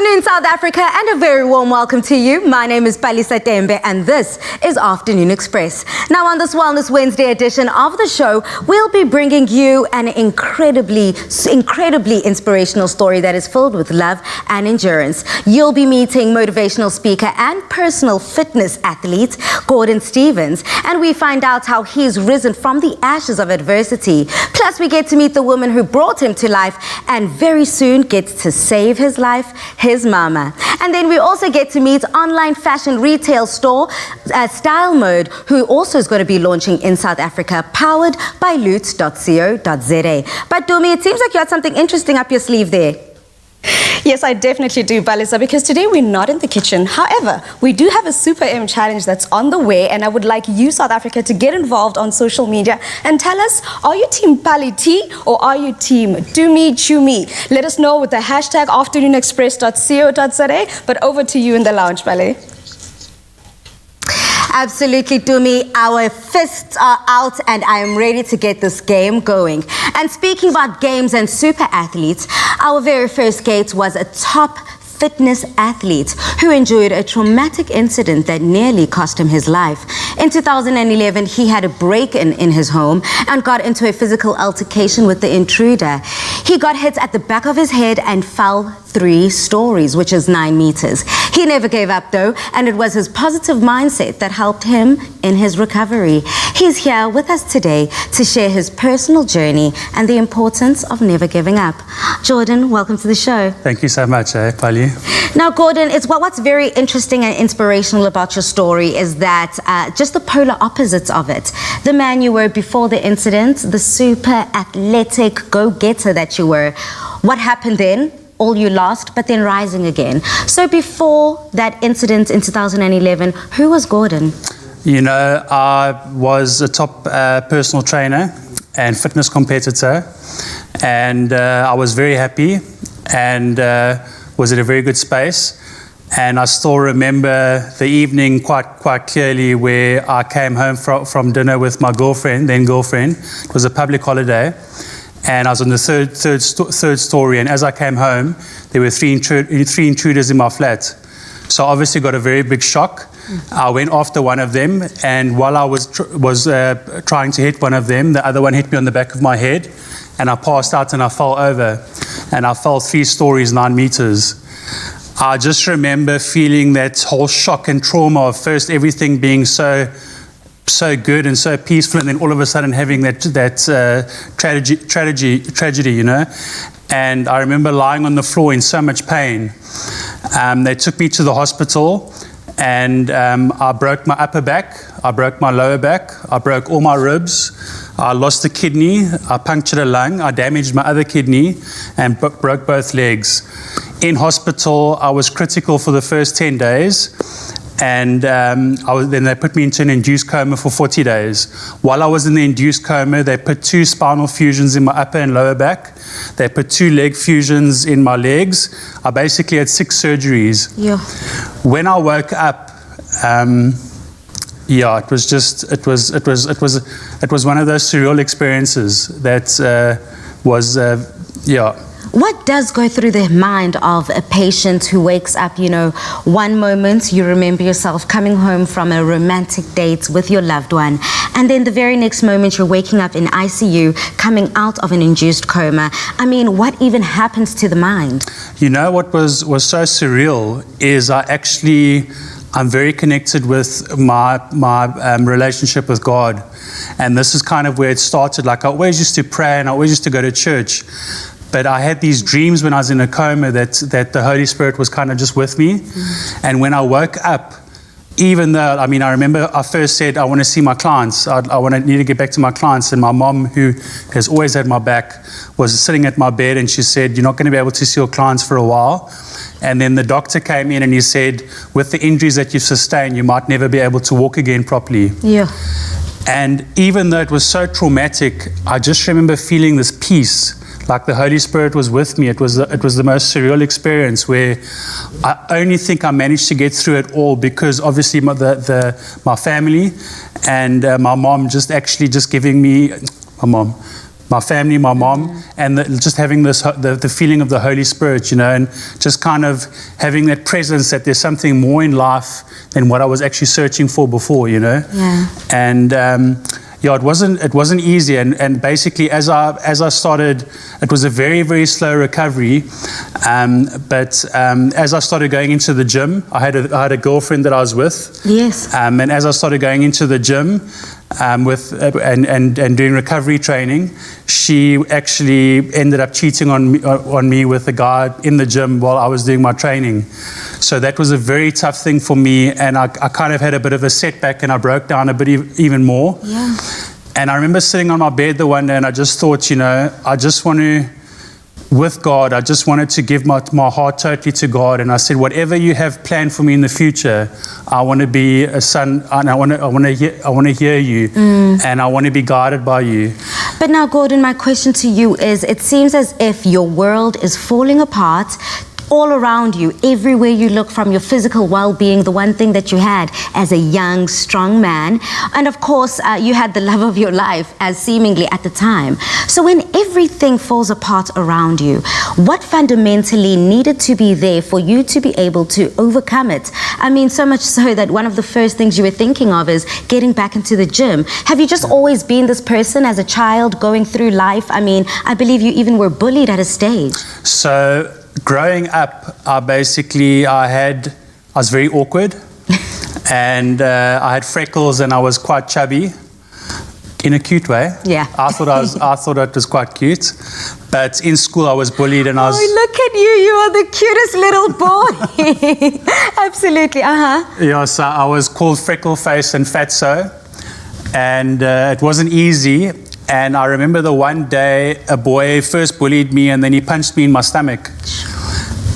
afternoon, South Africa, and a very warm welcome to you. My name is Palisa Tembe, and this is Afternoon Express. Now, on this Wellness Wednesday edition of the show, we'll be bringing you an incredibly inspirational story that is filled with love and endurance. You'll be meeting motivational speaker and personal fitness athlete Gordon Stevens, and we find out how he's risen from the ashes of adversity. Plus, we get to meet the woman who brought him to life and very soon gets to save his life, his mama. And then we also get to meet online fashion retail store Style Mode, who also is going to be launching in South Africa, powered by loot.co.za. But Dumi, it seems like you had something interesting up your sleeve there. Yes, I definitely do, Balisa, because today we're not in the kitchen. However, we do have a Super M challenge that's on the way, and I would like you, South Africa, to get involved on social media and tell us, are you team Pali T or are you team Do Me, Chew Me? Let us know with the hashtag afternoonexpress.co.za, but over to you in the lounge, Pali. Absolutely, Dumi. Our fists are out and I am ready to get this game going. And speaking about games and super athletes, our very first guest was a top fitness athlete who endured a traumatic incident that nearly cost him his life. In 2011, he had a break-in in his home and got into a physical altercation with the intruder. He got hit at the back of his head and fell 3 stories, which is 9 meters. He never gave up though, and it was his positive mindset that helped him in his recovery. He's here with us today to share his personal journey and the importance of never giving up. Jordan, welcome to the show. Thank you so much, Pali. Now, Gordon, what's very interesting and inspirational about your story is that just the polar opposites of it. The man you were before the incident, the super athletic go-getter that you were. What happened then? All you lost, but then rising again. So before that incident in 2011, who was Gordon? You know, I was a top personal trainer and fitness competitor, and I was very happy and was in a very good space. And I still remember the evening quite clearly where I came home from dinner with my then girlfriend. It was a public holiday. And I was on the third story, and as I came home, there were three intruders in my flat. So I obviously got a very big shock. I went after one of them, and while I was trying to hit one of them, the other one hit me on the back of my head, and I passed out and I fell over. And I fell 3 stories, 9 meters. I just remember feeling that whole shock and trauma of first everything being so good and so peaceful, and then all of a sudden having that tragedy, you know. And I remember lying on the floor in so much pain. They took me to the hospital, and I broke my upper back, I broke my lower back, I broke all my ribs, I lost a kidney, I punctured a lung, I damaged my other kidney, and broke both legs. In hospital, I was critical for the first 10 days. And then they put me into an induced coma for 40 days. While I was in the induced coma, they put 2 spinal fusions in my upper and lower back. They put 2 leg fusions in my legs. I basically had 6 surgeries. Yeah. When I woke up, it was one of those surreal experiences that What does go through the mind of a patient who wakes up, you know, one moment you remember yourself coming home from a romantic date with your loved one, and then the very next moment you're waking up in ICU, coming out of an induced coma? I mean, what even happens to the mind? You know, what was so surreal is I'm very connected with my relationship with God. And this is kind of where it started. Like, I always used to pray and I always used to go to church. But I had these dreams when I was in a coma that the Holy Spirit was kind of just with me. Mm-hmm. And when I woke up, even though, I remember I first said, I want to see my clients. I need to get back to my clients. And my mom, who has always had my back, was sitting at my bed and she said, you're not going to be able to see your clients for a while. And then the doctor came in and he said, with the injuries that you've sustained, you might never be able to walk again properly. Yeah. And even though it was so traumatic, I just remember feeling this peace. Like the Holy Spirit was with me. It was the most surreal experience where I only think I managed to get through it all because obviously my family and my mom just giving me, my family, my mom, and just having the feeling of the Holy Spirit, and just kind of having that presence that there's something more in life than what I was actually searching for before, Yeah. And it wasn't easy, and basically as I started, it was a very, very slow recovery. But as I started going into the gym, I had a girlfriend that I was with. Yes. And as I started going into the gym and doing recovery training, she actually ended up cheating on me with a guy in the gym while I was doing my training. So that was a very tough thing for me, and I kind of had a bit of a setback, and I broke down a bit even more. Yeah. And I remember sitting on my bed the one day, and I just thought, I just want to, with God, I just wanted to give my heart totally to God. And I said, whatever you have planned for me in the future, I want to be a son, and I want to hear you, and I want to be guided by you. But now, Gordon, my question to you is, it seems as if your world is falling apart all around you, everywhere you look, from your physical well-being, the one thing that you had as a young, strong man, and of course, you had the love of your life as seemingly at the time. So when everything falls apart around you, what fundamentally needed to be there for you to be able to overcome it? I mean, so much so that one of the first things you were thinking of is getting back into the gym. Have you just always been this person as a child going through life? I mean, I believe you even were bullied at a stage. So growing up, I was very awkward, and I had freckles, and I was quite chubby, in a cute way. Yeah. I thought it was quite cute, but in school I was bullied, and I was. Oh, look at you! You are the cutest little boy. Absolutely. Yeah, so I was called freckle face and fatso, and it wasn't easy. And I remember the one day a boy first bullied me, and then he punched me in my stomach.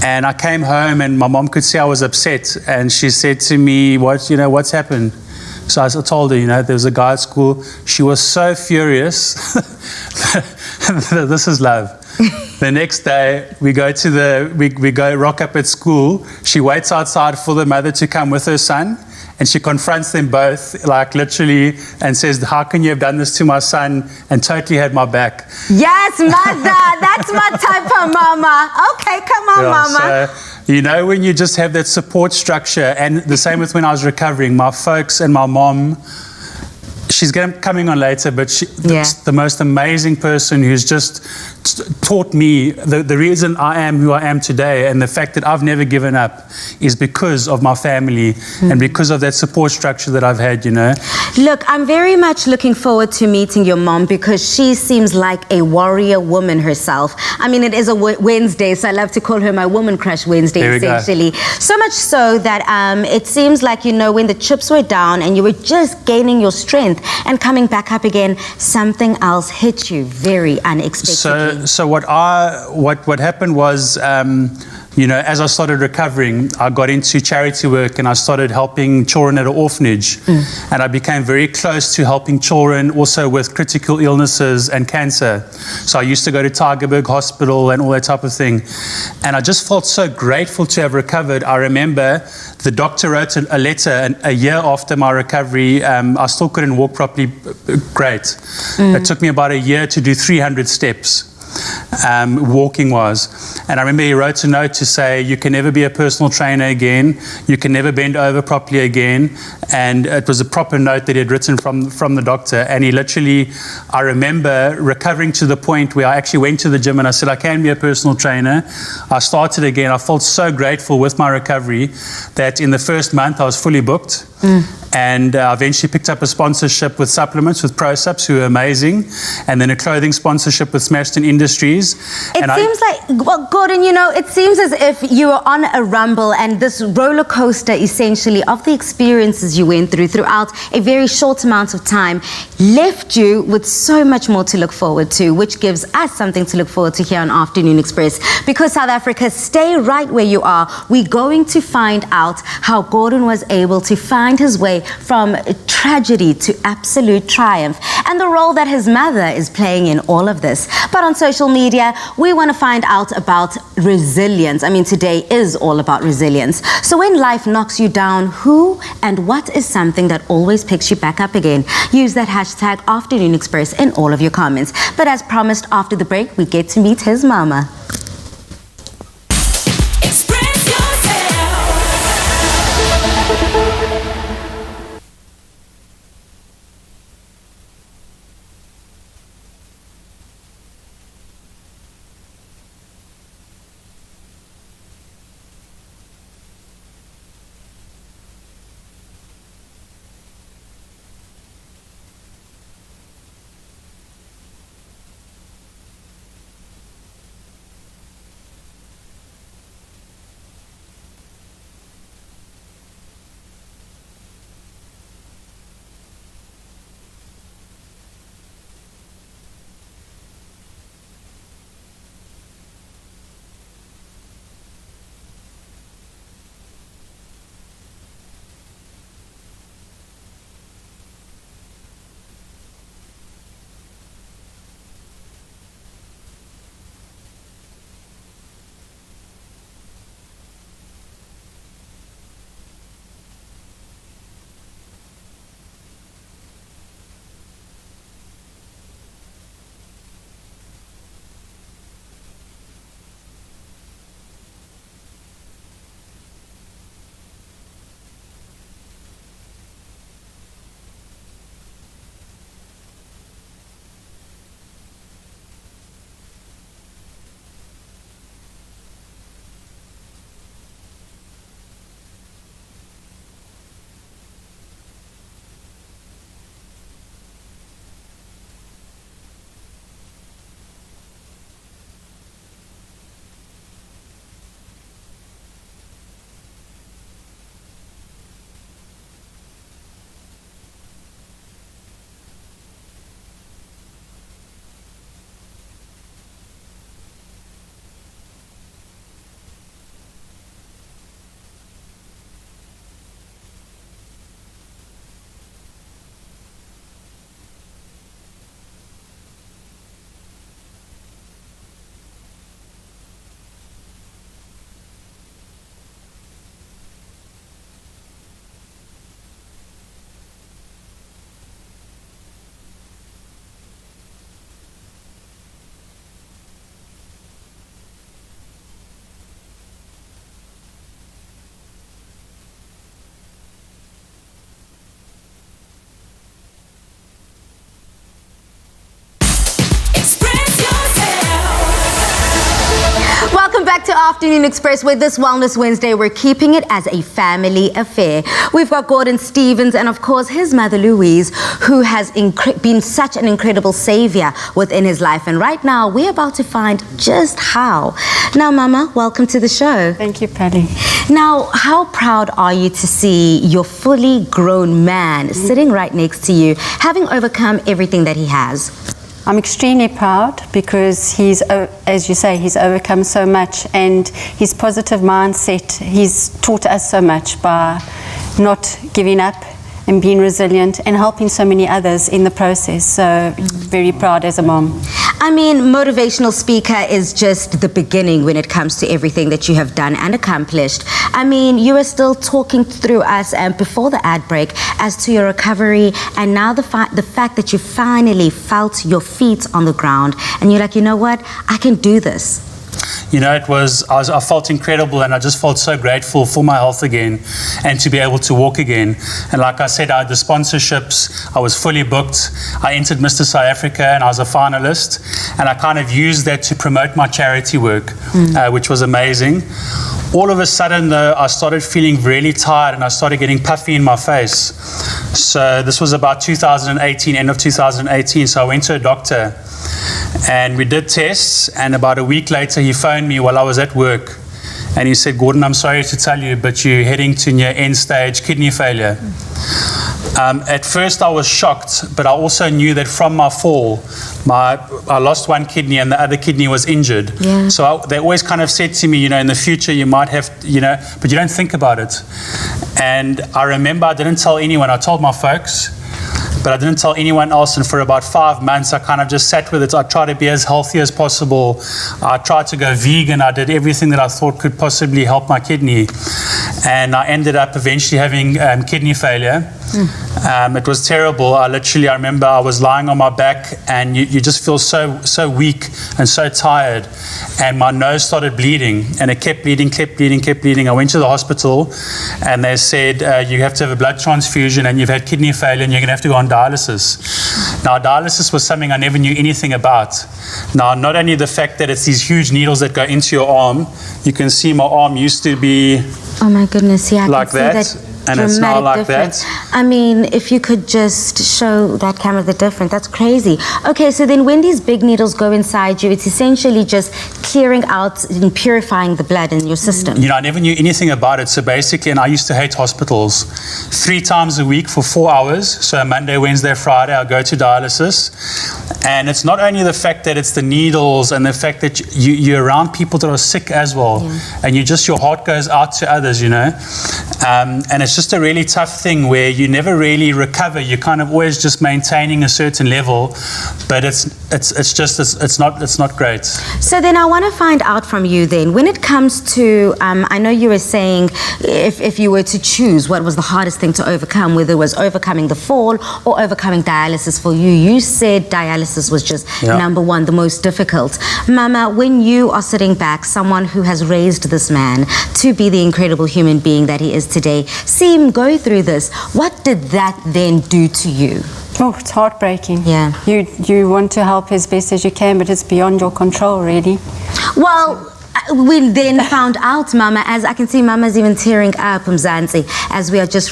And I came home, and my mom could see I was upset, and she said to me, what's happened? So I told her, there was a guy at school. She was so furious. This is love. The next day, we go rock up at school. She waits outside for the mother to come with her son. And she confronts them both, like literally, and says, how can you have done this to my son? And totally had my back. Yes, mother. That's my type of mama. Okay, come on, mama. So, when you just have that support structure, and the same with when I was recovering, my folks and my mom, she's coming on later, but the most amazing person who's just taught me the reason I am who I am today, and the fact that I've never given up is because of my family and because of that support structure that I've had, Look, I'm very much looking forward to meeting your mom, because she seems like a warrior woman herself. I mean, it is a Wednesday, so I love to call her my woman crush Wednesday, essentially. So much so that it seems like, when the chips were down and you were just gaining your strength and coming back up again, something else hit you very unexpectedly. So what happened was, as I started recovering, I got into charity work, and I started helping children at an orphanage. And I became very close to helping children also with critical illnesses and cancer. So I used to go to Tygerberg Hospital and all that type of thing. And I just felt so grateful to have recovered. I remember the doctor wrote a letter, and a year after my recovery, I still couldn't walk properly great. It took me about a year to do 300 steps. Walking was. And I remember he wrote a note to say, you can never be a personal trainer again, you can never bend over properly again. And it was a proper note that he had written from the doctor. And he literally, I remember recovering to the point where I actually went to the gym and I said, I can be a personal trainer. I started again. I felt so grateful with my recovery that in the first month I was fully booked. And I eventually picked up a sponsorship with supplements with ProSups, who are amazing, and then a clothing sponsorship with Smashton Industries. It seems like, well, Gordon, it seems as if you were on a rumble, and this roller coaster, essentially, of the experiences you went throughout a very short amount of time, left you with so much more to look forward to, which gives us something to look forward to here on Afternoon Express. Because South Africa, stay right where you are. We're going to find out how Gordon was able to find his way from tragedy to absolute triumph. and the role that his mother is playing in all of this. But on social media, we want to find out about resilience. I mean, today is all about resilience. So when life knocks you down, who and what is something that always picks you back up again? Use that hashtag Afternoon Express in all of your comments. But as promised, after the break, we get to meet his mama. Welcome back to Afternoon Express, where this Wellness Wednesday, we're keeping it as a family affair. We've got Gordon Stevens and, of course, his mother Louise, who has been such an incredible savior within his life. And right now, we're about to find just how. Now, Mama, welcome to the show. Thank you, Patty. Now, how proud are you to see your fully grown man sitting right next to you, having overcome everything that he has? I'm extremely proud because he's, as you say, he's overcome so much, and his positive mindset, he's taught us so much by not giving up and being resilient and helping so many others in the process. So very proud as a mom. I mean, motivational speaker is just the beginning when it comes to everything that you have done and accomplished. I mean, you were still talking through us before the ad break as to your recovery, and now the fact that you finally felt your feet on the ground and you're like, you know what, I can do this. You know, I felt incredible, and I just felt so grateful for my health again and to be able to walk again. And like I said, I had the sponsorships, I was fully booked. I entered Mr. South Africa and I was a finalist, and I kind of used that to promote my charity work, which was amazing. All of a sudden, though, I started feeling really tired and I started getting puffy in my face. So this was about 2018, end of 2018. So I went to a doctor and we did tests, and about a week later he phoned me while I was at work and he said, Gordon, I'm sorry to tell you, but you're heading to near end stage kidney failure. At first I was shocked, but I also knew that from my fall, I lost one kidney and the other kidney was injured. Yeah. So they always kind of said to me, you know, in the future you might have, you know, but you don't think about it. And I remember I didn't tell anyone. I told my folks, but I didn't tell anyone else. And for about 5 months, I kind of just sat with it. I tried to be as healthy as possible. I tried to go vegan. I did everything that I thought could possibly help my kidney. And I ended up eventually having kidney failure. It was terrible. I remember I was lying on my back, and you just feel so weak and so tired. And my nose started bleeding, and it kept bleeding. I went to the hospital, and they said, you have to have a blood transfusion, and you've had kidney failure, and you're going to have to go on dialysis. Now, dialysis was something I never knew anything about. Now, not only the fact that it's these huge needles that go into your arm, you can see my arm used to be Oh my goodness, yeah, I like can see that. that. And it's now like difference. that. I mean, if you could just show that camera the difference, that's crazy. Okay, so then when these big needles go inside you, it's essentially just clearing out and purifying the blood in your system. You know, I never knew anything about it. So basically, and I used to hate hospitals. 3 times a week for 4 hours. So Monday, Wednesday, Friday, I'll go to dialysis. And it's not only the fact that it's the needles and the fact that you're around people that are sick as well. Yeah. And your heart goes out to others, you know. And it's just a really tough thing where you never really recover. You're kind of always just maintaining a certain level, but it's not great. So then I want to find out from you then, when it comes to, I know you were saying if you were to choose what was the hardest thing to overcome, whether it was overcoming the fall or overcoming dialysis for you, you said dialysis was just number one, the most difficult. Mama, when you are sitting back, someone who has raised this man to be the incredible human being that he is today, see him go through this, what did that then do to you? Oh, it's heartbreaking. Yeah. You want to help as best as you can, but it's beyond your control, really. Well, we then found out, Mama, as I can see Mama's even tearing up, Mzansi, as we are just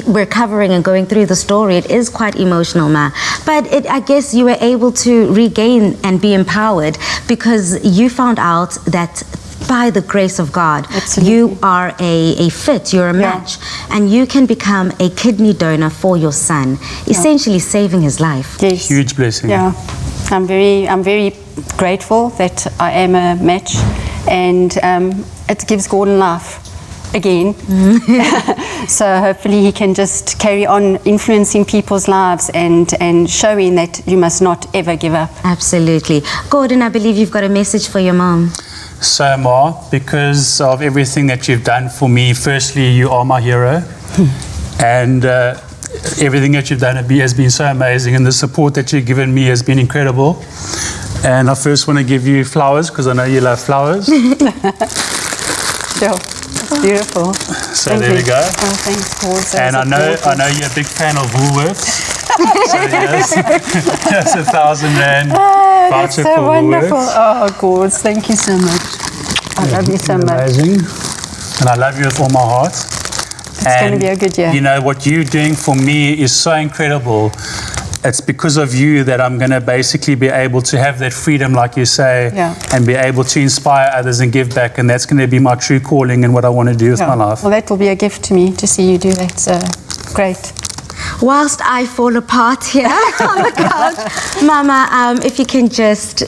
recovering and going through the story. It is quite emotional, Ma. But I guess you were able to regain and be empowered because you found out that by the grace of God, Absolutely. You are a fit, you're a match, and you can become a kidney donor for your son, essentially saving his life. Yes. Huge blessing. Yeah, I'm very grateful that I am a match, and it gives Gordon life again. So hopefully he can just carry on influencing people's lives and showing that you must not ever give up. Absolutely. Gordon, I believe you've got a message for your mom. So, Ma, because of everything that you've done for me, firstly, you are my hero. And everything that you've done has been so amazing, and the support that you've given me has been incredible. And I first want to give you flowers, because I know you love flowers. Sure. It's beautiful. So Thank there you. we go. Oh, thanks, Paul. So And I know you're a big fan of Woolworths. So here's a 1,000 rand voucher so for wonderful. Woolworths. Oh, Gord, thank you so much. I love you so much. Amazing. And I love you with all my heart. It's going to be a good year. You know, what you're doing for me is so incredible. It's because of you that I'm going to basically be able to have that freedom, like you say, and be able to inspire others and give back. And that's going to be my true calling and what I want to do with my life. Well, that will be a gift to me to see you do that. So great. Whilst I fall apart here on the couch, Mama, if you can just,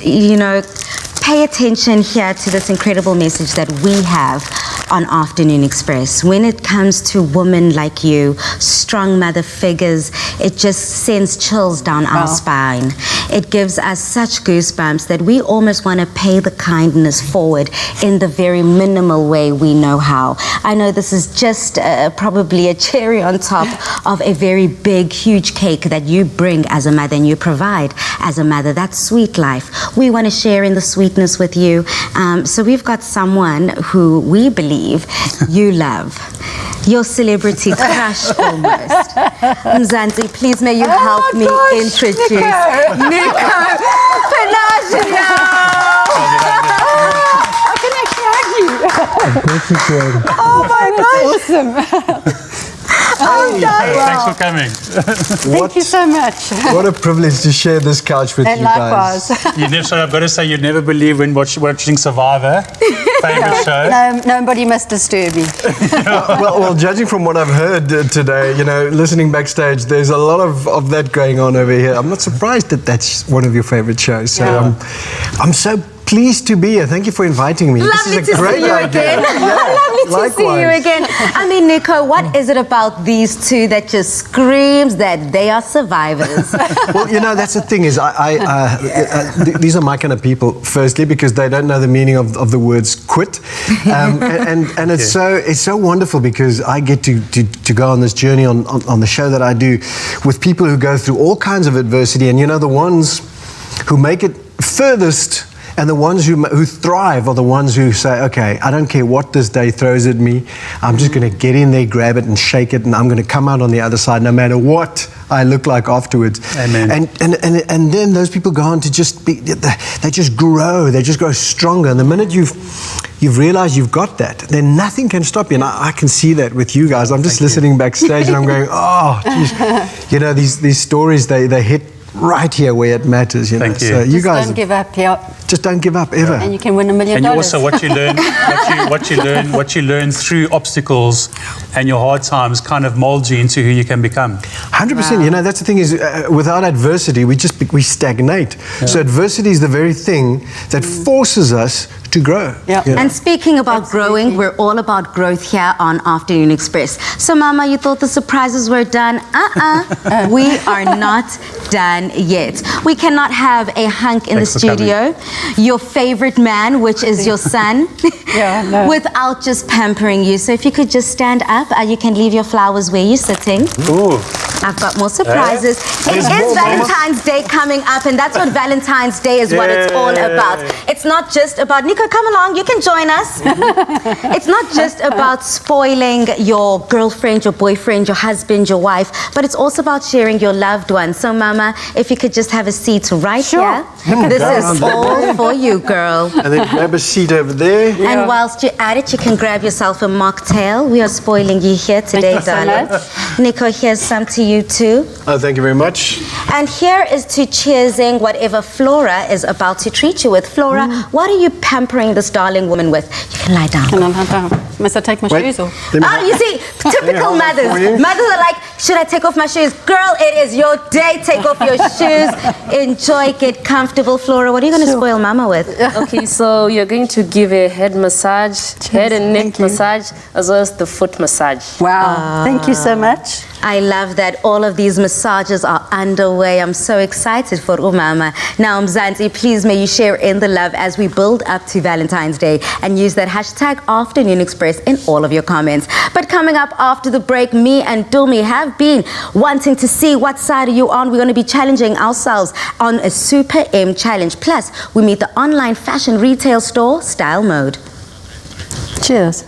pay attention here to this incredible message that we have on Afternoon Express. When it comes to women like you, strong mother figures, it just sends chills down our spine. It gives us such goosebumps that we almost want to pay the kindness forward in the very minimal way we know how. I know this is just probably a cherry on top of a very big, huge cake that you bring as a mother and you provide as a mother. That sweet life. We want to share in the sweetness with you. So we've got someone who we believe you love. Your celebrity crush almost. Mzansi, please may you help me introduce Nico Pelagia. I can actually hug you. Oh my gosh. Awesome. Thanks for coming. Thank you so much. What a privilege to share this couch with And you likewise. guys. I've got to say, you'd never believe when watching Survivor, favorite show. No, nobody must disturb me. well, judging from what I've heard today, listening backstage, there's a lot of that going on over here. I'm not surprised that that's one of your favorite shows. So I'm so pleased to be here. Thank you for inviting me. Lovely This is a to great see you idea. again. Yeah, Lovely to see you likewise. again. I mean, Nico, what is it about these two that just screams that they are survivors? Well, you know, that's the thing is, these are my kind of people. Firstly, because they don't know the meaning of the words quit, and it's so wonderful because I get to go on this journey on the show that I do with people who go through all kinds of adversity, and you know, the ones who make it furthest and the ones who thrive are the ones who say, okay, I don't care what this day throws at me, I'm just going to get in there, grab it and shake it, and I'm going to come out on the other side no matter what I look like afterwards. Amen. And then those people go on to just be, they just grow stronger, and the minute you've realized you've got that, then nothing can stop you. And I can see that with you guys. I'm just listening backstage and I'm going, oh, geez. You know, these stories, they hit right here where it matters. You know? Thank you. So you Just guys don't give up, yeah. just don't give up ever. And you can win $1 million. And you also what you learn through obstacles and your hard times kind of molds you into who you can become. 100%. You know, that's the thing is, without adversity, we stagnate. Yeah. So adversity is the very thing that forces us to grow. Yeah. You know? And speaking about growing, we're all about growth here on Afternoon Express. So, Mama, you thought the surprises were done? We are not done yet. We cannot have a hunk in Thanks the for coming. studio, your favorite man, which is your son, Yeah, no. without just pampering you. So if you could just stand up, you can leave your flowers where you're sitting. Ooh. I've got more surprises. It is more, Valentine's Day coming up, and that's what Valentine's Day is what it's all about. It's not just about, Nico, come along, you can join us. It's not just about spoiling your girlfriend, your boyfriend, your husband, your wife, but it's also about sharing your loved ones. So, Mama, if you could just have a seat right here. This is all for you, girl. And then grab a seat over there. And whilst you're at it, you can grab yourself a mocktail. We are spoiling you here today, you so darling. Nico, here's some to you too. Oh, thank you very much. And here is to cheersing whatever Flora is about to treat you with. Flora, what are you pampering this darling woman with? You can lie down. And must I take my shoes off? Let me- Oh, you see, typical hold that mothers. for you. Mothers are like, should I take off my shoes? Girl, it is your day. Take off your shoes. Enjoy, get comfortable. Flora, what are you going to spoil Mama with? Okay, so you're going to give a head massage, head and neck massage, as well as the foot massage. Wow, thank you so much. I love that all of these massages are underway. I'm so excited for Umama. Now, Mzansi, please may you share in the love as we build up to Valentine's Day and use that hashtag Afternoon Express in all of your comments. But coming up after the break, me and Dulmi have been wanting to see what side are you on. We're going to be challenging ourselves on a Super M challenge. Plus, we meet the online fashion retail store Style Mode. Cheers.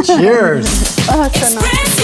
Cheers. Oh, it's so nice.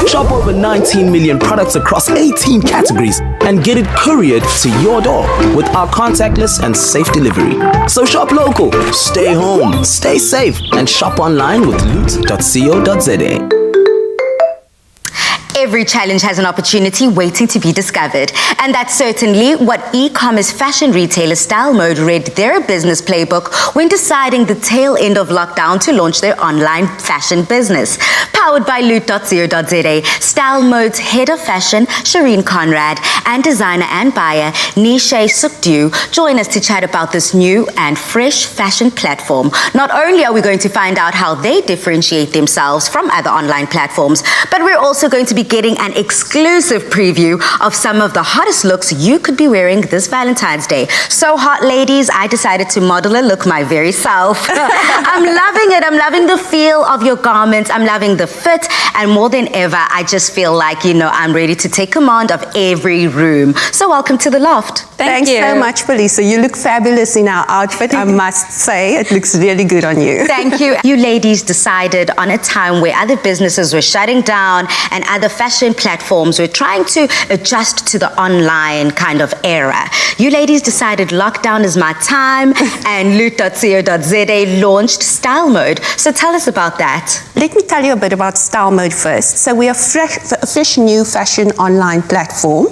Shop over 19 million products across 18 categories and get it couriered to your door with our contactless and safe delivery. So shop local, stay home, stay safe, and shop online with loot.co.za. Every challenge has an opportunity waiting to be discovered. And that's certainly what e-commerce fashion retailer Style Mode read their business playbook when deciding the tail end of lockdown to launch their online fashion business. Powered by loot.co.za, Style Mode's head of fashion, Shireen Conrad, and designer and buyer, Nisha Sukdew, join us to chat about this new and fresh fashion platform. Not only are we going to find out how they differentiate themselves from other online platforms, but we're also going to be getting an exclusive preview of some of the hottest looks you could be wearing this Valentine's Day. So hot, ladies, I decided to model a look my very self. I'm loving it. I'm loving the feel of your garments. I'm loving the fit. And more than ever, I just feel like, I'm ready to take command of every room. So welcome to the loft. Thanks so much, Felisa. You look fabulous in our outfit, I must say. It looks really good on you. Thank you. You ladies decided on a time where other businesses were shutting down and other fashion platforms were trying to adjust to the online kind of era. You ladies decided lockdown is my time, and loot.co.za launched Style Mode. So tell us about that. Let me tell you a bit about Style Mode first. So we are a fresh new fashion online platform.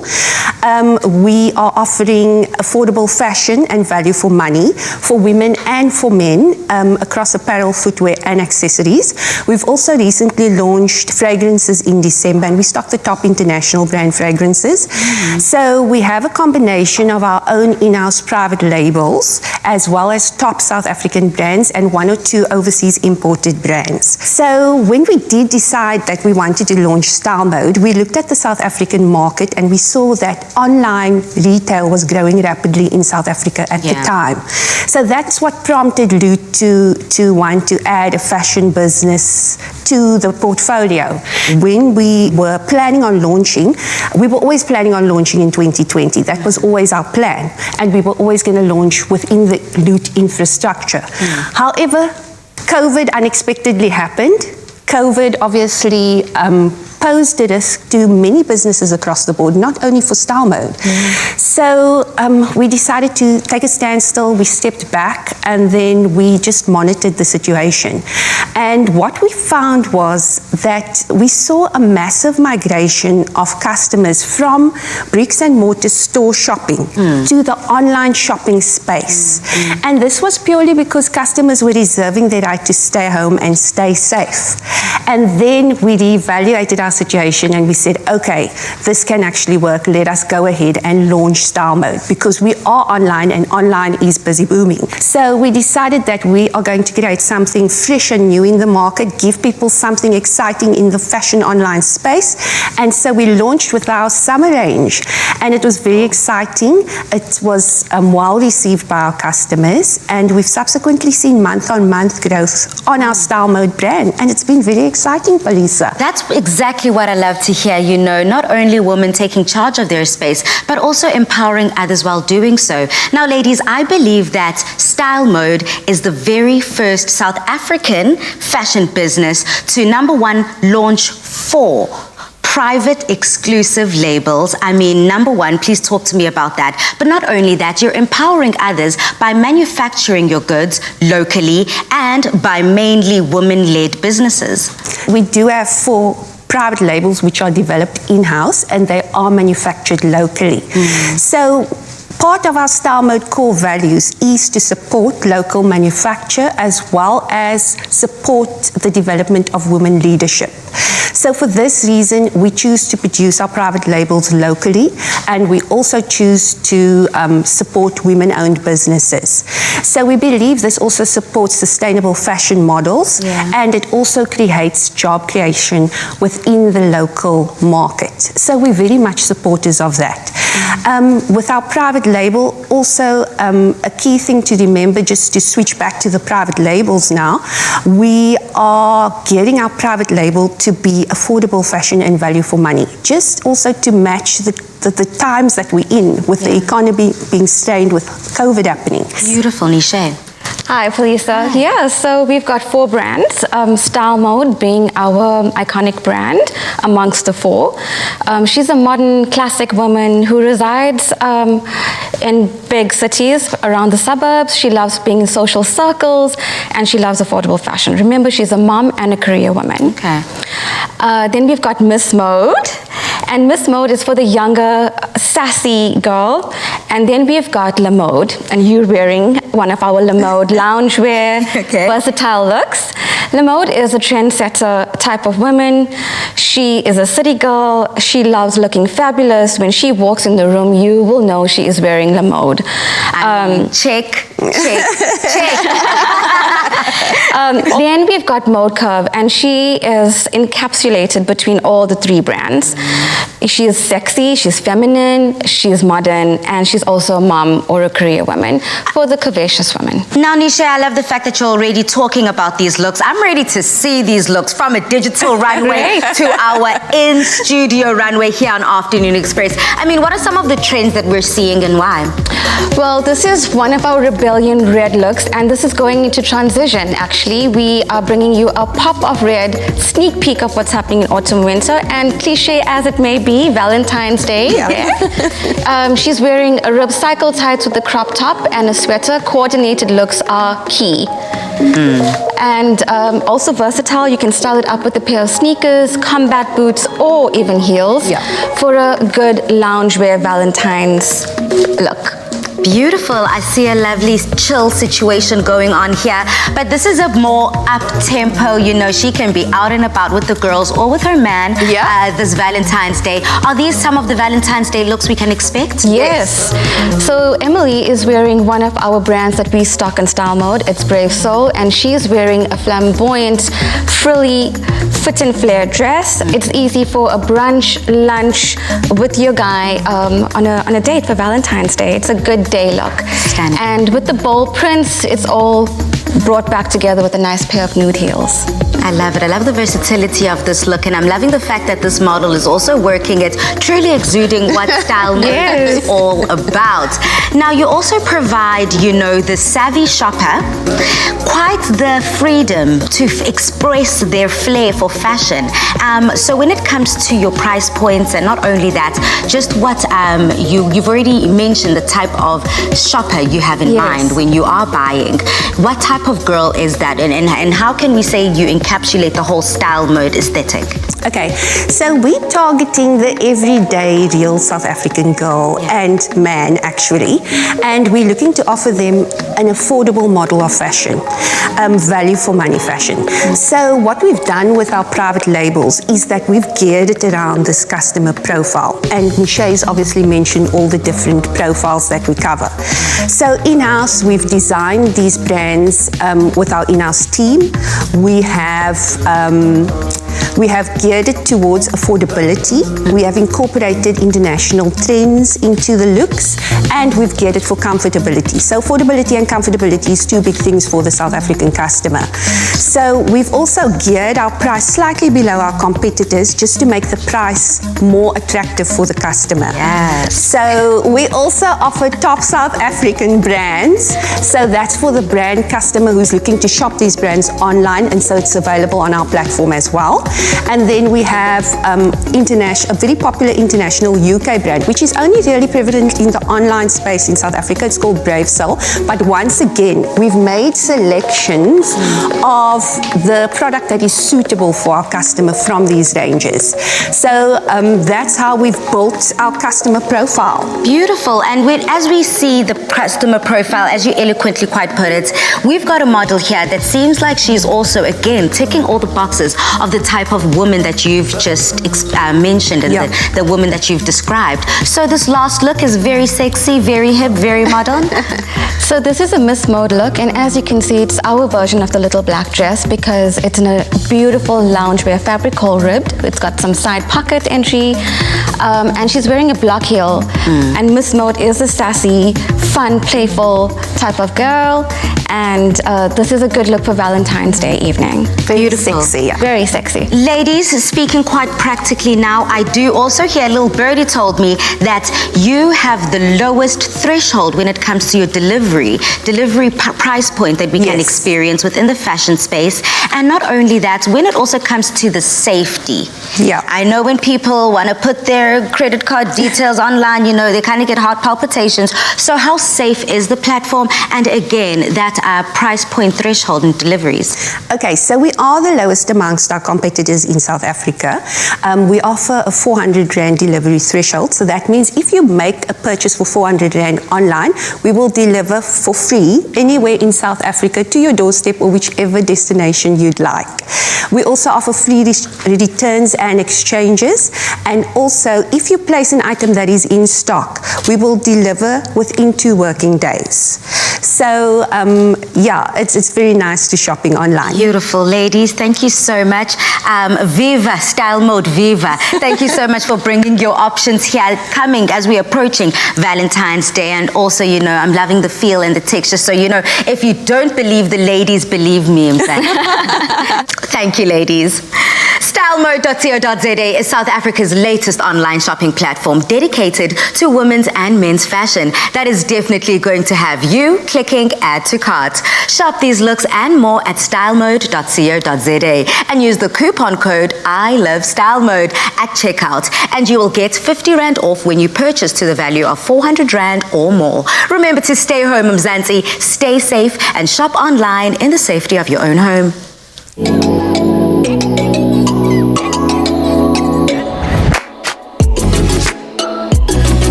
We are offering affordable fashion and value for money for women and for men across apparel, footwear and accessories. We've also recently launched fragrances in December, and we stock the top international brand fragrances. So we have a combination of our own in-house private labels as well as top South African brands and 1 or 2 overseas imported brands. So when we did decide that we wanted to launch Style Mode, we looked at the South African market and we saw that online retail was growing rapidly in South Africa at the time. So that's what prompted Loot to want to add a fashion business to the portfolio. When we were planning on launching, we were always planning on launching in 2020. That was always our plan. And we were always going to launch within the Loot infrastructure. However, COVID unexpectedly happened. COVID obviously posed a risk to many businesses across the board, not only for Style Mode. So we decided to take a standstill, we stepped back, and then we just monitored the situation. And what we found was that we saw a massive migration of customers from bricks and mortar store shopping to the online shopping space. And this was purely because customers were reserving their right to stay home and stay safe. And then we reevaluated our situation and we said, okay, this can actually work. Let us go ahead and launch Style Mode because we are online and online is busy booming. So we decided that we are going to create something fresh and new in the market, give people something exciting in the fashion online space. And so we launched with our summer range and it was very exciting. It was well received by our customers and we've subsequently seen month-on-month growth on our Style Mode brand and it's been very exciting, Felisa. That's exactly what I love to hear, not only women taking charge of their space, but also empowering others while doing so. Now, ladies, I believe that Style Mode is the very first South African fashion business to, number one, launch 4 private exclusive labels. I mean, number one, please talk to me about that. But not only that, you're empowering others by manufacturing your goods locally and by mainly women-led businesses. We do have 4 private labels which are developed in-house and they are manufactured locally. So part of our Style Mode core values is to support local manufacture as well as support the development of women leadership. So for this reason, we choose to produce our private labels locally and we also choose to support women-owned businesses. So we believe this also supports sustainable fashion models and it also creates job creation within the local market. So we're very much supporters of that. With our private label, also a key thing to remember, just to switch back to the private labels now, we are getting our private label to be affordable fashion and value for money, just also to match the times that we're in with the economy being strained with COVID happening. Beautiful, Nisha. Hi, Felisa. Yeah, so we've got 4 brands. Style Mode being our iconic brand amongst the 4. She's a modern, classic woman who resides in big cities around the suburbs. She loves being in social circles, and she loves affordable fashion. Remember, she's a mom and a career woman. Okay. Then we've got Miss Mode. And Miss Mode is for the younger, sassy girl. And then we've got La Mode, and you're wearing one of our La Mode loungewear, versatile looks. La Mode is a trendsetter type of woman. She is a city girl. She loves looking fabulous. When she walks in the room, you will know she is wearing La Mode. Check. Then we've got Mode Curve, and she is encapsulated between all the 3 brands. She is sexy, she's feminine, she's modern, and she's also a mom or a career woman for the curvaceous woman. Now, Nisha, I love the fact that you're already talking about these looks. I'm ready to see these looks from a digital runway to our in-studio runway here on Afternoon Express. I mean, what are some of the trends that we're seeing and why? Well, this is one of our Rebellion red looks, and this is going into transition, actually. We are bringing you a pop of red, sneak peek of what's happening in autumn, winter, and cliche as it may be, Valentine's Day. Yeah. She's wearing a rib cycle tights with a crop top and a sweater. Coordinated looks are key. And also versatile. You can style it up with a pair of sneakers, combat boots, or even heels for a good loungewear Valentine's look. Beautiful. I see a lovely chill situation going on here, but this is a more up-tempo, you know, she can be out and about with the girls or with her man this Valentine's Day. Are these some of the Valentine's Day looks we can expect? Yes. So Emily is wearing one of our brands that we stock in Style Mode. It's Brave Soul, and she's wearing a flamboyant, frilly, fit and flare dress. It's easy for a brunch, lunch with your guy on a date for Valentine's Day. It's a good day look. Stunning. And with the bold prints, it's all brought back together with a nice pair of nude heels. I love it. I love the versatility of this look, and I'm loving the fact that this model is also working it, truly exuding what Style Mode is all about. Now, you also provide, you know, the savvy shopper quite the freedom to express their flair for fashion. So when it comes to your price points, and not only that, just what you've already mentioned the type of shopper you have in mind when you are buying. What type of girl is that, and how can we say you encapsulate the whole Style Mode aesthetic? Okay, so we're targeting the everyday real South African girl and man, actually, and we're looking to offer them an affordable model of fashion, value for money fashion. So what we've done with our private labels is that we've geared it around this customer profile, and Michelle's obviously mentioned all the different profiles that we cover. So in-house, we've designed these brands with our in-house team. We have geared it towards affordability. We have incorporated international trends into the looks, and we've geared it for comfortability. So affordability and comfortability is 2 big things for the South African customer. So we've also geared our price slightly below our competitors just to make the price more attractive for the customer. Yes. So we also offer top South African brands. So that's for the brand customer who's looking to shop these brands online, and so it's available on our platform as well. And then we have a very popular international UK brand, which is only really prevalent in the online space in South Africa. It's called Brave Soul. But once again, we've made selections of the product that is suitable for our customer from these ranges. So that's how we've built our customer profile. Beautiful. And as we see the customer profile, as you eloquently quite put it, we've got a model here that seems like she's also, again, ticking all the boxes of the type of woman that you've just mentioned, and the woman that you've described. So this last look is very sexy, very hip, very modern. So this is a Miss Mode look, and as you can see, it's our version of the little black dress because it's in a beautiful loungewear fabric called ribbed. It's got some side pocket entry, and she's wearing a block heel. And Miss Mode is a sassy, fun, playful type of girl, and this is a good look for Valentine's Day evening. Very sexy. Very sexy. Ladies, speaking quite practically now, I do also hear, little birdie told me that you have the lowest threshold when it comes to your delivery price point that we can experience within the fashion space. And not only that, when it also comes to the safety. Yeah. I know when people want to put their credit card details online, you know, they kind of get heart palpitations. So how safe is the platform? And again, that price point threshold in deliveries. Okay, so we are the lowest amongst our competitors in South Africa. We offer a 400 Rand delivery threshold. So that means if you make a purchase for 400 Rand online, we will deliver for free anywhere in South Africa to your doorstep or whichever destination you'd like. We also offer free returns and exchanges. And also, if you place an item that is in stock, we will deliver within 2 working days. So, yeah, it's very nice to shopping online. Beautiful, ladies. Thank you so much. Viva, Style Mode Viva. Thank you so much for bringing your options here, coming as we're approaching Valentine's Day. And also, you know, I'm loving the feel and the texture. So, you know, if you don't believe the ladies, believe me, I'm saying. Thank you, ladies. StyleMode.co.za is South Africa's latest online shopping platform dedicated to women's and men's fashion that is definitely going to have you clicking add to cart. Shop these looks and more at StyleMode.co.za and use the coupon code ILOVEStyleMode at checkout and you will get 50 Rand off when you purchase to the value of 400 Rand or more. Remember to stay home, Mzansi, stay safe and shop online in the safety of your own home.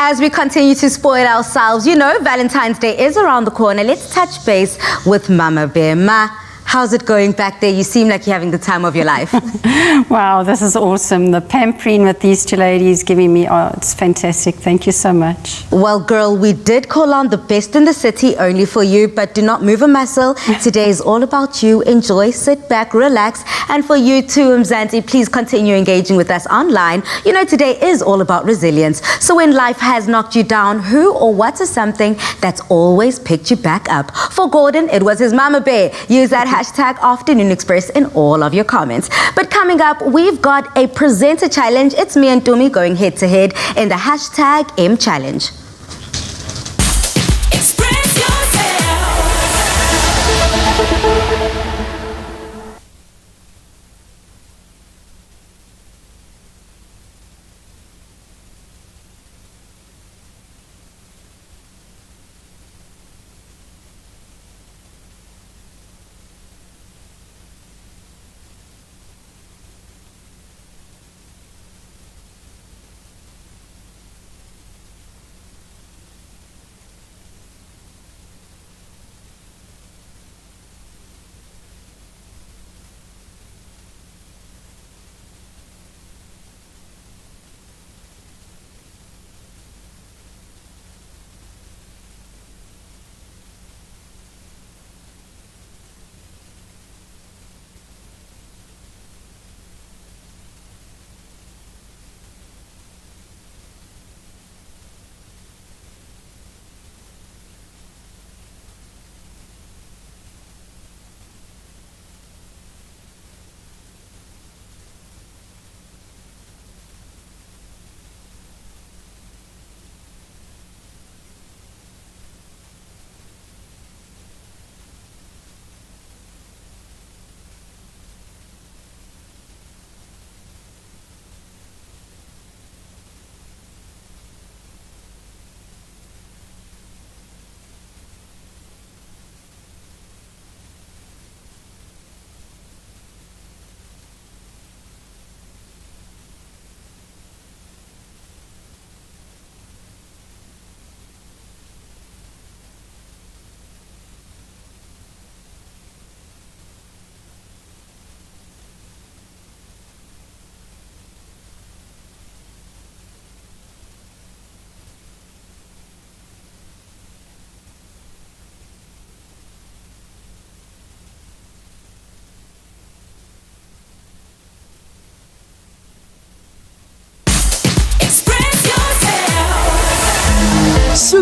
As we continue to spoil ourselves, you know, Valentine's Day is around the corner. Let's touch base with Mama Bear. Ma, how's it going back there? You seem like you're having the time of your life. Wow, this is awesome. The pampering with these 2 ladies giving me, oh, it's fantastic. Thank you so much. Well, girl, we did call on the best in the city only for you, but do not move a muscle. Today is all about you. Enjoy, sit back, relax. And for you too, Mzansi, please continue engaging with us online. You know, today is all about resilience. So when life has knocked you down, who or what is something that's always picked you back up? For Gordon, it was his Mama Bear. Use that hashtag Afternoon Express in all of your comments. But coming up, we've got a presenter challenge. It's me and Tumi going head to head in the hashtag M Challenge. Express yourself.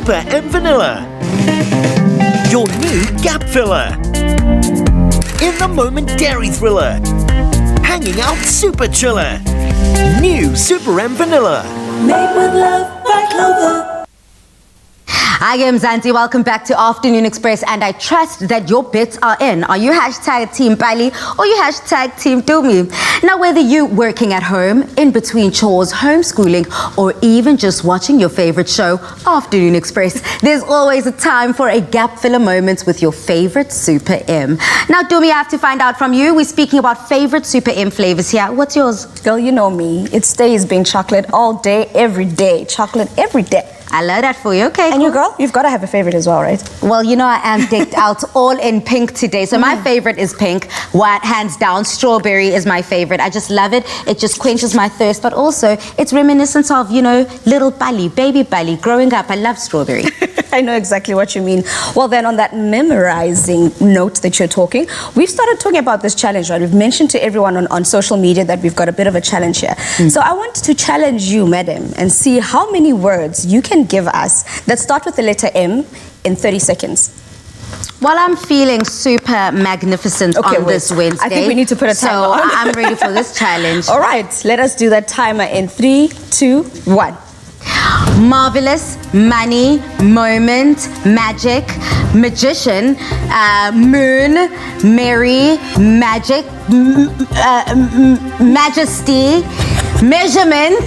Super M Vanilla. Your new gap filler. In the moment dairy thriller. Hanging out super chiller. New Super M Vanilla. Made with love by Clover. I am Zanti. Welcome back to Afternoon Express, and I trust that your bits are in. Are you hashtag Team Bali or you hashtag Team Dumi? Now, whether you working at home, in between chores, homeschooling, or even just watching your favorite show, Afternoon Express, there's always a time for a gap filler moment with your favorite Super M. Now, Dumi, I have to find out from you. We're speaking about favorite Super M flavors here. What's yours? Girl, you know me. It stays being chocolate all day, every day. Chocolate every day. I love that for you. Okay. And you, girl, you've got to have a favorite as well, right? Well, you know, I am decked out all in pink today. So my favorite is pink. White, hands down. Strawberry is my favorite. I just love it. It just quenches my thirst. But also, it's reminiscent of, you know, little Bali, baby Bali. Growing up, I love strawberry. I know exactly what you mean. Well, then on that memorizing note that you're talking, we've started talking about this challenge, right? We've mentioned to everyone on social media that we've got a bit of a challenge here. So I want to challenge you, madam, and see how many words you can give us that start with the letter M in 30 seconds. Well, I'm feeling super magnificent on this Wednesday. I think we need to put a timer on. So I'm ready for this challenge. All right, let us do that timer in 3, 2, 1. Marvelous, money, moment, magic, magician, moon, Mary, magic, majesty, measurement,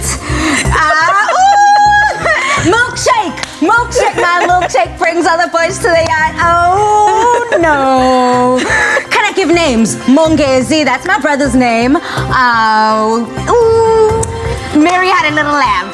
milkshake. Milkshake. My milkshake brings other boys to the yard. Oh no. Can I give names? Mongezi, that's my brother's name. Mary had a little lamb.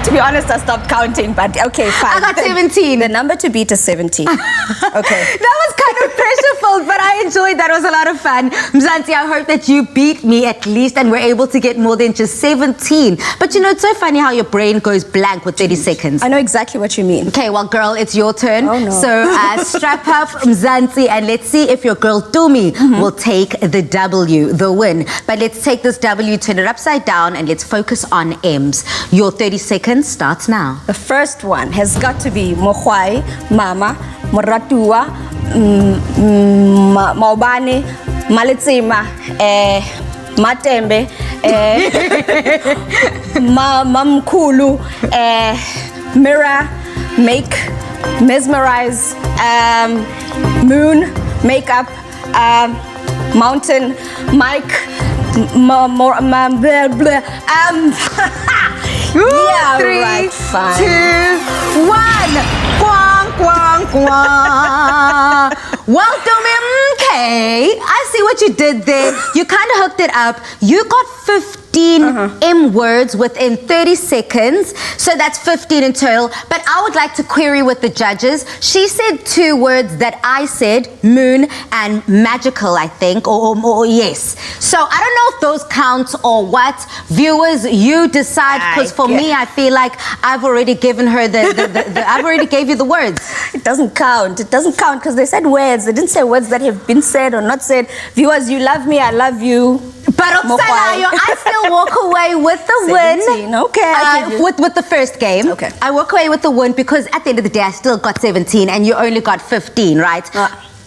To be honest, I stopped counting, but okay, fine. I got 17. The number to beat is 17. Okay. That was kind of pressureful, but I enjoyed that. It was a lot of fun. Mzansi, I hope that you beat me at least and we're able to get more than just 17. But you know, it's so funny how your brain goes blank with 30 seconds. I know exactly what you mean. Okay, well, girl, it's your turn. Oh, no. So strap up, Mzansi, and let's see if your girl Dumi will take the W, the win. But let's take this W, turn it upside down, and let's focus on M's. Your 30 seconds starts now. The first one has got to be Mokwai, Mama, Moratua, Maubani, Malitsima, Matembe, Mamkulu, Mirror, Make, Mesmerize, Moon, Makeup, Mountain, Mike, yeah, 3, right, fine. 2, 1. Quang, quang, quang. Well, Dumi, okay. I see what you did there. You kind of hooked it up. You got 15 M words within 30 seconds. So that's 15 in total. But I would like to query with the judges. She said 2 words that I said, moon and magical, I think, or yes. So I don't know if those count or what. Viewers, you decide, because for me, I feel like I've already given her I've already gave you the words. It doesn't count. It doesn't count because they said words. They didn't say words that have been said or not said. Viewers, you love me, I love you. But I still walk away with the 17. win. Okay. With the first game. Okay. I walk away with the win because at the end of the day, I still got 17 and you only got 15, right?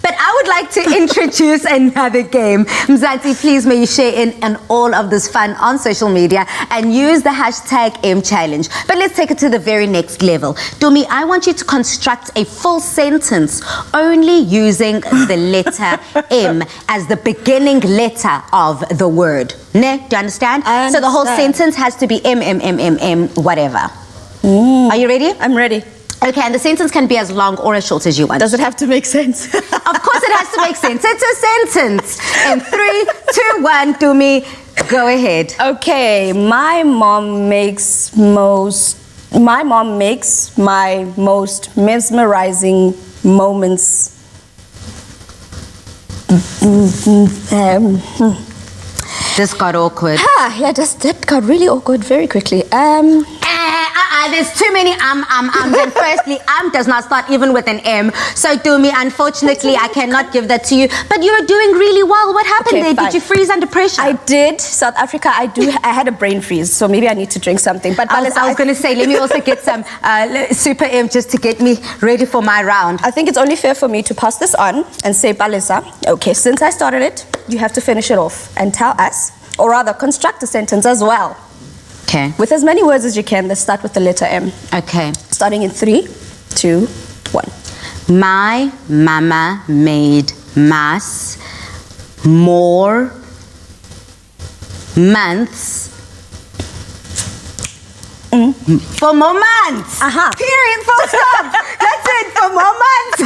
But I would like to introduce another game. Mzansi, please may you share in all of this fun on social media and use the hashtag M Challenge. But let's take it to the very next level. Dumi, I want you to construct a full sentence only using the letter M as the beginning letter of the word. Ne? Do you understand? So the whole sentence has to be M, whatever. Are you ready? I'm ready. Okay, and the sentence can be as long or as short as you want. Does it have to make sense? Of course it has to make sense. It's a sentence. In 3, 2, 1, Dumi, go ahead. Okay, my mom makes my most mesmerizing moments. This got awkward. Yeah, that got really awkward very quickly. There's too many ums. And firstly, does not start even with an M. So, Dumi, unfortunately, I cannot give that to you. But you were doing really well. What happened there? Fine. Did you freeze under pressure? I did. South Africa, I had a brain freeze, so maybe I need to drink something. But I was going to say, let me also get some Super M just to get me ready for my round. I think it's only fair for me to pass this on and say, Balisa, okay, since I started it, you have to finish it off and tell us, or rather, construct a sentence as well. Okay. With as many words as you can, let's start with the letter M. Okay. Starting in 3, 2, 1. My mama made mas more months. For more months. Period. Full stop. That's it. For more months.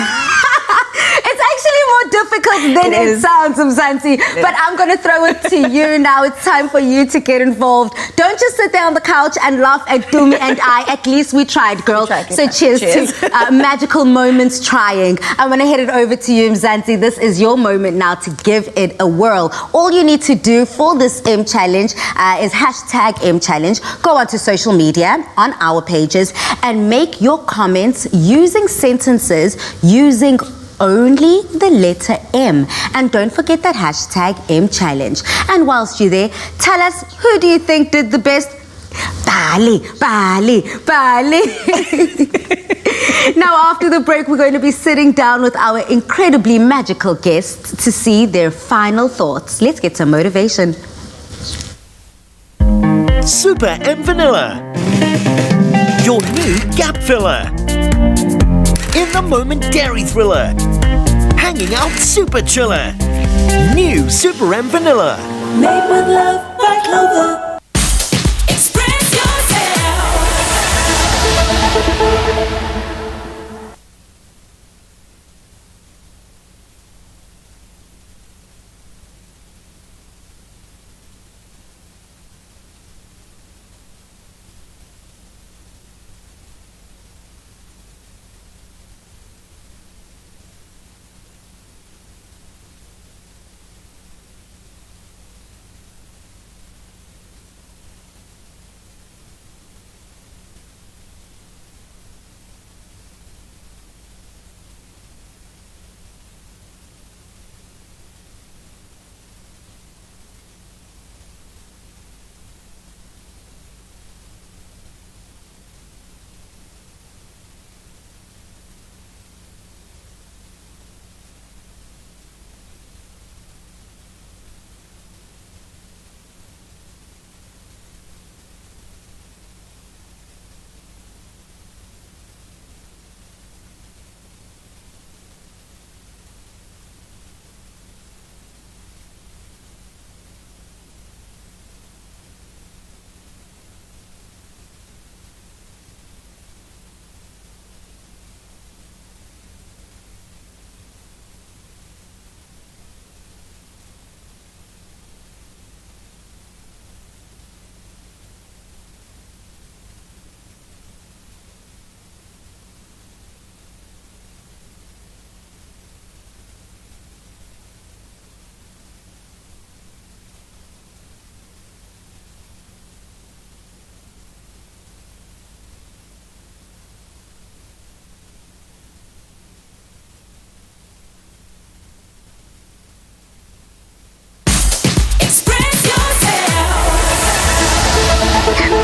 It's actually more difficult than it sounds, Mzansi. But I'm going to throw it to you now. It's time for you to get involved. Don't just sit there on the couch and laugh at Dumi and I. At least we tried, girl. So cheers to magical moments trying. I'm going to head it over to you, Mzansi. This is your moment now to give it a whirl. All you need to do for this M challenge is hashtag M challenge. Go onto social media on our pages and make your comments using sentences using only the letter M. And don't forget that hashtag M challenge. And whilst you're there, tell us, who do you think did the best? Bali. Now, after the break, we're going to be sitting down with our incredibly magical guests to see their final thoughts. Let's get some motivation. Super M Vanilla, your new gap filler. In the moment dairy thriller, hanging out super chiller. New Super M Vanilla. Made with love by Clover. Express yourself.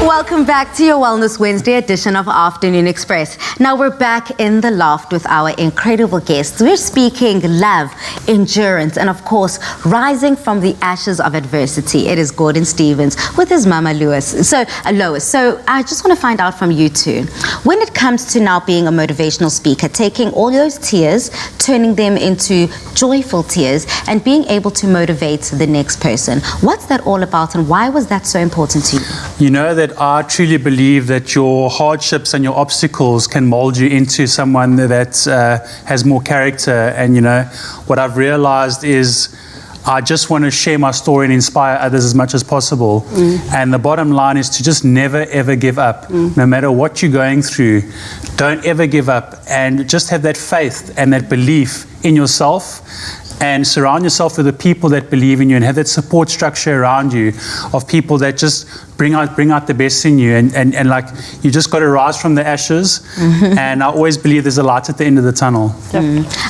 Welcome back to your Wellness Wednesday edition of Afternoon Express. Now we're back in the loft with our incredible guests. We're speaking love, endurance, and of course, rising from the ashes of adversity. It is Gordon Stevens with his mama Lois. So I just want to find out from you two, when it comes to now being a motivational speaker, taking all those tears, turning them into joyful tears, and being able to motivate the next person. What's that all about, and why was that so important to you? You know that I truly believe that your hardships and your obstacles can mold you into someone that has more character. And you know, what I've realized is I just want to share my story and inspire others as much as possible. And the bottom line is to just never ever give up. No matter what you're going through, don't ever give up, and just have that faith and that belief in yourself. and surround yourself with the people that believe in you and have that support structure around you of people that just bring out the best in you, and like you just got to rise from the ashes. And I always believe there's a light at the end of the tunnel.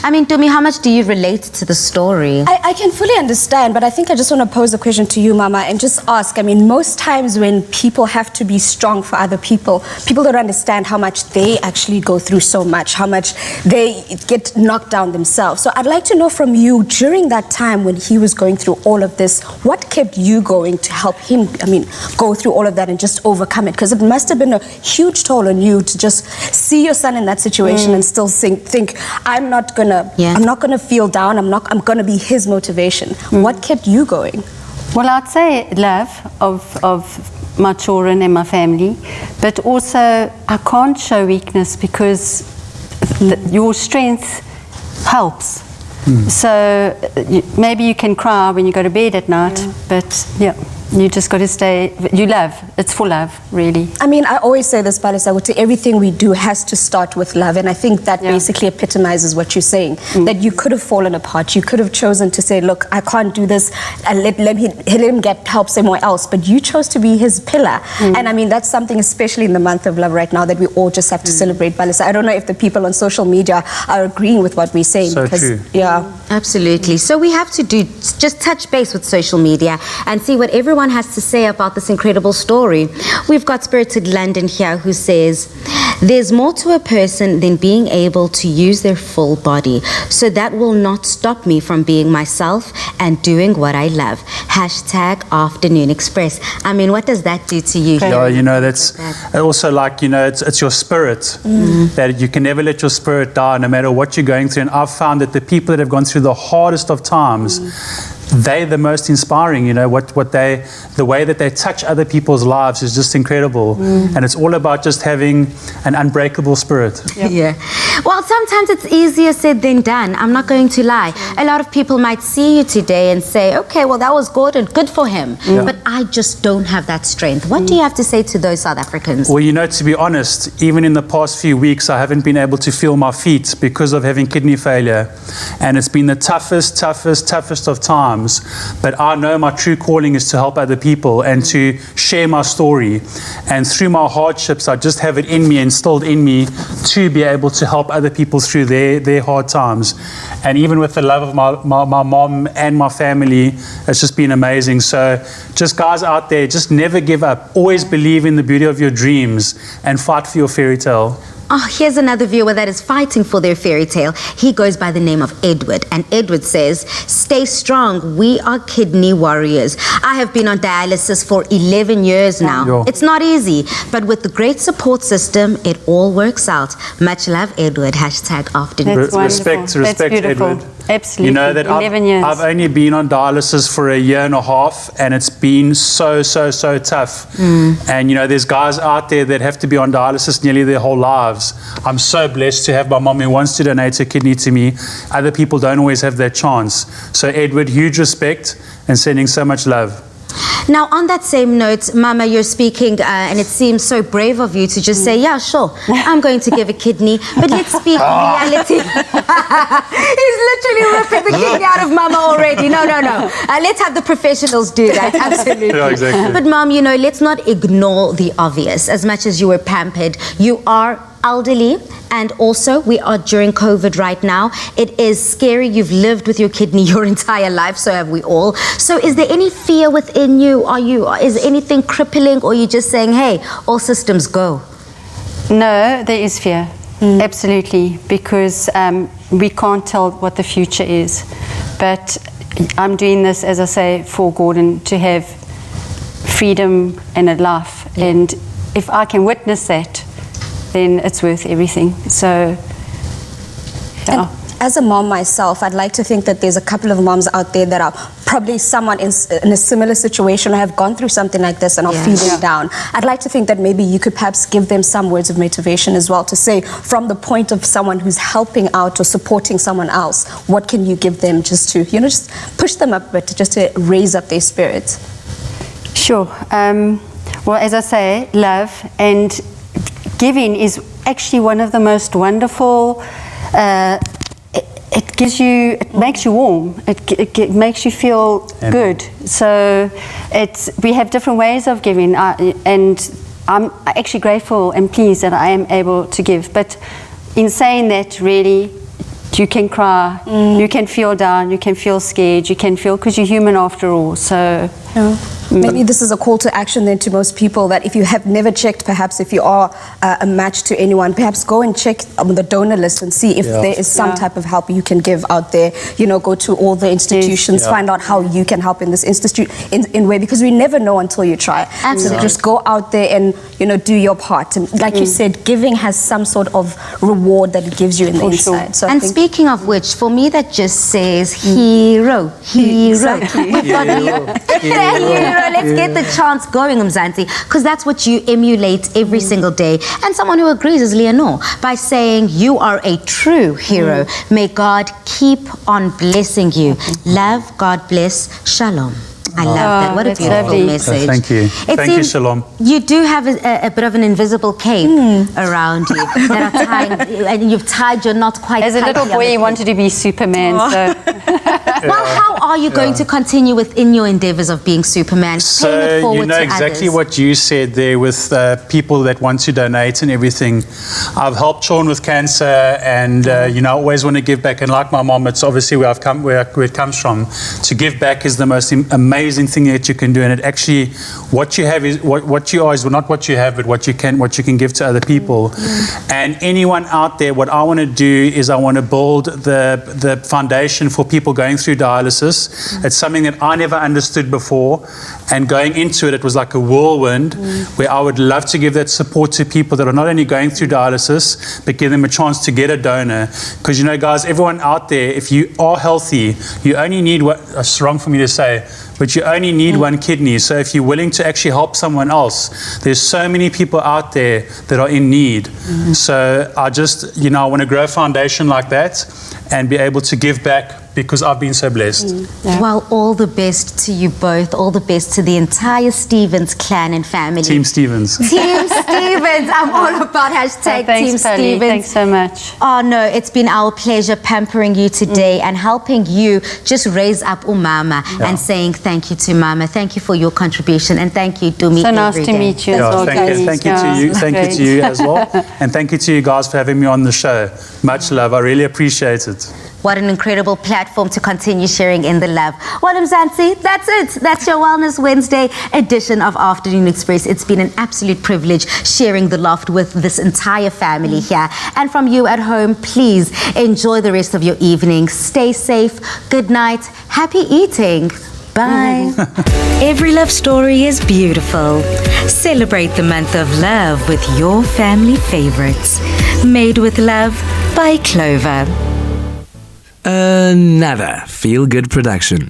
I mean, Tumi, how much do you relate to the story? I can fully understand, but I think I just want to pose a question to you, Mama, and just ask. I mean, most times when people have to be strong for other people don't understand how much they actually go through so much, how much they get knocked down themselves. So I'd like to know from you, during that time when he was going through all of this, what kept you going to help him, go through all of that and just overcome it? Because it must have been a huge toll on you to just see your son in that situation and still think, I'm not gonna feel down. I'm gonna be his motivation. What kept you going? Well, I'd say love of my children and my family, but also I can't show weakness because your strength helps. So maybe you can cry when you go to bed at night, but you just got to stay. You love. It's for love, really. I mean, I always say this, Palisa, everything we do has to start with love, and I think that basically epitomizes what you're saying. That you could have fallen apart. You could have chosen to say, "Look, I can't do this," and let him get help somewhere else. But you chose to be his pillar, and I mean that's something, especially in the month of love right now, that we all just have to celebrate. Palisa, I don't know if the people on social media are agreeing with what we're saying. So because, true. Absolutely. So we have to just touch base with social media and see what everyone has to say about this incredible story. We've got Spirited London here who says, there's more to a person than being able to use their full body. So that will not stop me from being myself and doing what I love. Hashtag Afternoon Express. I mean, what does that do to you? Yeah, that's also like, it's your spirit. That you can never let your spirit die no matter what you're going through. And I've found that the people that have gone through the hardest of times, they're the most inspiring. The way that they touch other people's lives is just incredible. And it's all about just having an unbreakable spirit. Well, sometimes it's easier said than done. I'm not going to lie. A lot of people might see you today and say, okay, well, that was good and good for him. But I just don't have that strength. What do you have to say to those South Africans? Well, to be honest, even in the past few weeks, I haven't been able to feel my feet because of having kidney failure. And it's been the toughest of times. But I know my true calling is to help other people and to share my story. And through my hardships, I just have it in me, instilled in me, to be able to help other people through their hard times. And even with the love of my mom and my family, it's just been amazing. So just guys out there, just never give up. Always believe in the beauty of your dreams and fight for your fairy tale. Oh, here's another viewer that is fighting for their fairy tale. He goes by the name of Edward. And Edward says, stay strong. We are kidney warriors. I have been on dialysis for 11 years now. It's not easy, but with the great support system, it all works out. Much love, Edward. Hashtag Afternoon. Respect, Edward. Absolutely. You know that 11 years. I've only been on dialysis for a year and a half, and it's been so tough. And there's guys out there that have to be on dialysis nearly their whole lives. I'm so blessed to have my mom who wants to donate her kidney to me. Other people don't always have that chance. So Edward, huge respect and sending so much love. Now, on that same note, Mama, you're speaking, and it seems so brave of you to just say, yeah, sure, I'm going to give a kidney, but let's speak reality. He's literally ripping the kidney out of Mama already. No. Let's have the professionals do that. Absolutely. Yeah, exactly. But Mom, let's not ignore the obvious. As much as you were pampered, you are elderly, and also we are during COVID right now. It is scary. You've lived with your kidney your entire life, so have we all. So is there any fear within you? Is anything crippling, or are you just saying, hey, all systems go? No, there is fear. Absolutely, because we can't tell what the future is. But I'm doing this, as I say, for Gordon to have freedom and a life. And if I can witness that, then it's worth everything. So, yeah. As a mom myself, I'd like to think that there's a couple of moms out there that are probably someone in a similar situation or have gone through something like this and are feeling down. I'd like to think that maybe you could perhaps give them some words of motivation as well, to say from the point of someone who's helping out or supporting someone else, what can you give them just to, just push them up, but just to raise up their spirits? Sure. Well, as I say, love and giving is actually one of the most wonderful, it gives you, it makes you warm. It makes you feel good. So we have different ways of giving, and I'm actually grateful and pleased that I am able to give. But in saying that, really, you can cry, you can feel down, you can feel scared, you can feel, because you're human after all. So maybe this is a call to action then to most people, that if you have never checked, perhaps if you are a match to anyone, perhaps go and check the donor list and see if there is some type of help you can give out there. You know, go to all the institutions, find out how you can help in this institute in way, because we never know until you try. Absolutely. So just go out there and, you know, do your part. And like you said, giving has some sort of reward that it gives you in the inside. So and speaking of which, for me that just says hero. Exactly. Hero. Let's get the chants going, Mzansi, because that's what you emulate every single day. And someone who agrees is Leonore, by saying you are a true hero. May God keep on blessing you. Love, God bless, shalom. I love that. What a beautiful message. Thank you. Thank you, Shalom. You do have a bit of an invisible cape around you that are tying, and you've tied your knot quite As a little boy, you wanted to be Superman. So. Well, how are you going to continue within your endeavors of being Superman? So you know exactly what you said there with people that want to donate and everything. I've helped children with cancer, and you know, I always want to give back. And like my mom, it's obviously where it comes from. To give back is the most amazing thing that you can do, and it actually, what you have is what you are is not what you have, but what you can give to other people. And anyone out there, what I want to do is I want to build the foundation for people going through dialysis. It's something that I never understood before, and going into it was like a whirlwind, where I would love to give that support to people that are not only going through dialysis, but give them a chance to get a donor. Because, you know, guys, everyone out there, if you are healthy, you only need what, it's wrong for me to say, but you only need one kidney. So if you're willing to actually help someone else, there's so many people out there that are in need. So I just, you know, I want to grow a foundation like that and be able to give back, because I've been so blessed. Well, all the best to you both. All the best to the entire Stevens clan and family. Team Stevens. Team Stevens. I'm all about hashtag Team Stevens. Thanks so much. Oh, no, it's been our pleasure pampering you today and helping you just raise up Umama and saying thank you to Mama. Thank you for your contribution, and thank you, Dumi. So nice to meet you as well, thank you to you. Thank you to you as well. And thank you to you guys for having me on the show. Much love. I really appreciate it. What an incredible platform to continue sharing in the love. Well, Mzansi, that's it. That's your Wellness Wednesday edition of Afternoon Express. It's been an absolute privilege sharing the loft with this entire family here. And from you at home, please enjoy the rest of your evening. Stay safe. Good night. Happy eating. Bye. Every love story is beautiful. Celebrate the month of love with your family favorites. Made with Love by Clover. Another feel-good production.